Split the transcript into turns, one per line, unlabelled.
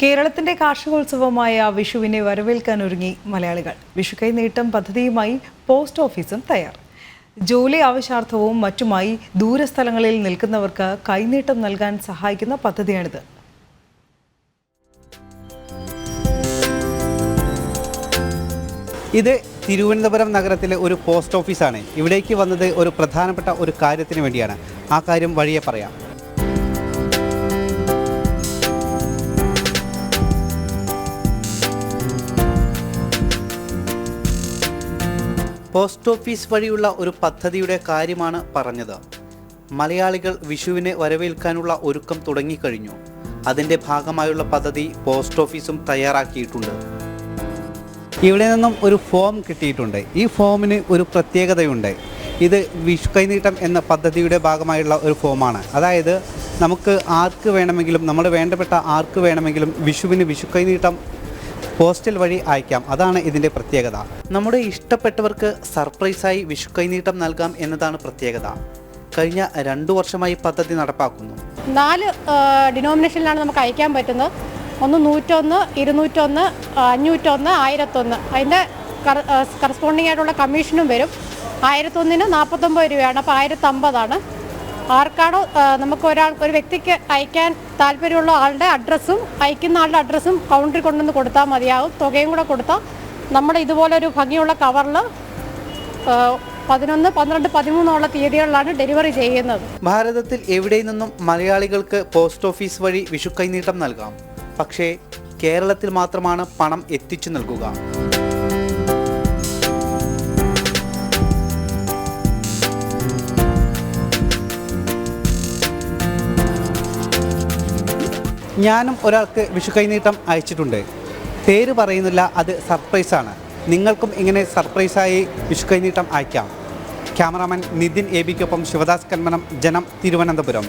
കേരളത്തിന്റെ കാർഷികോത്സവമായ വിഷുവിനെ വരവേൽക്കാനൊരുങ്ങി മലയാളികൾ. വിഷുക്കൈ നീട്ടം പദ്ധതിയുമായി പോസ്റ്റ് ഓഫീസും തയ്യാർ. ജോലി ആവശ്യാർത്ഥവും മറ്റുമായി ദൂരസ്ഥലങ്ങളിൽ നിൽക്കുന്നവർക്ക് കൈനീട്ടം നൽകാൻ സഹായിക്കുന്ന പദ്ധതിയാണിത്.
ഇത് തിരുവനന്തപുരം നഗരത്തിലെ ഒരു പോസ്റ്റ് ഓഫീസാണ്. ഇവിടേക്ക് വന്നത് ഒരു പ്രധാനപ്പെട്ട ഒരു കാര്യത്തിന് വേണ്ടിയാണ്. ആ കാര്യം വഴിയെ പറയാം. പോസ്റ്റ് ഓഫീസ് വഴിയുള്ള ഒരു പദ്ധതിയുടെ കാര്യമാണ് പറഞ്ഞത്. മലയാളികൾ വിഷുവിനെ വരവേൽക്കാനുള്ള ഒരുക്കം തുടങ്ങിക്കഴിഞ്ഞു. അതിൻ്റെ ഭാഗമായുള്ള പദ്ധതി പോസ്റ്റ് ഓഫീസും തയ്യാറാക്കിയിട്ടുണ്ട്. ഇവിടെ നിന്നും ഒരു ഫോം കിട്ടിയിട്ടുണ്ട്. ഈ ഫോമിന് ഒരു പ്രത്യേകതയുണ്ട്. ഇത് വിഷു കൈനീട്ടം എന്ന പദ്ധതിയുടെ ഭാഗമായുള്ള ഒരു ഫോമാണ്. അതായത് നമുക്ക് ആർക്ക് വേണമെങ്കിലും, നമ്മുടെ വേണ്ടപ്പെട്ട ആർക്ക് വേണമെങ്കിലും വിഷുവിന് വിഷു കൈനീട്ടം പോസ്റ്റൽ വഴി അയക്കാം. അതാണ് ഇതിൻ്റെ പ്രത്യേകത. നമ്മുടെ ഇഷ്ടപ്പെട്ടവർക്ക് സർപ്രൈസായി വിഷു കൈനീട്ടം നൽകാം എന്നതാണ് പ്രത്യേകത. കഴിഞ്ഞ 2 വർഷമായി പദ്ധതി നടപ്പാക്കുന്നു.
4 ഡിനോമിനേഷനിലാണ് നമുക്ക് അയക്കാൻ പറ്റുന്നത്. 101, 201, 501, 1001. അതിൻ്റെ കറസ്പോണ്ടിങ് ആയിട്ടുള്ള കമ്മീഷനും വരും. 1001-ന് 49 രൂപയാണ്. അപ്പോൾ 1050 ആർക്കാണോ നമുക്ക് ഒരു വ്യക്തിക്ക് അയക്കാൻ താല്പര്യമുള്ള ആളുടെ അഡ്രസ്സും അയക്കുന്ന ആളുടെ അഡ്രസ്സും കൗണ്ടറിൽ കൊണ്ടുവന്ന് കൊടുത്താൽ മതിയാവും. തുകയും കൂടെ കൊടുത്താൽ നമ്മുടെ ഇതുപോലൊരു ഭംഗിയുള്ള കവറിൽ 11, 12, 13 തീയതികളിലാണ് ഡെലിവറി ചെയ്യുന്നത്.
ഭാരതത്തിൽ എവിടെ നിന്നും മലയാളികൾക്ക് പോസ്റ്റ് ഓഫീസ് വഴി വിഷു കൈനീട്ടം നൽകാം. പക്ഷേ കേരളത്തിൽ മാത്രമാണ് പണം എത്തിച്ചു നൽകുക. ഞാനും ഒരാൾക്ക് വിഷു കൈനീട്ടം അയച്ചിട്ടുണ്ട്. പേര് പറയുന്നില്ല, അത് സർപ്രൈസാണ്. നിങ്ങൾക്കും ഇങ്ങനെ സർപ്രൈസായി വിഷു കൈനീട്ടം അയക്കാം. ക്യാമറാമാൻ നിതിൻ എബിക്കൊപ്പം ശിവദാസ് കന്മനം, ജനം, തിരുവനന്തപുരം.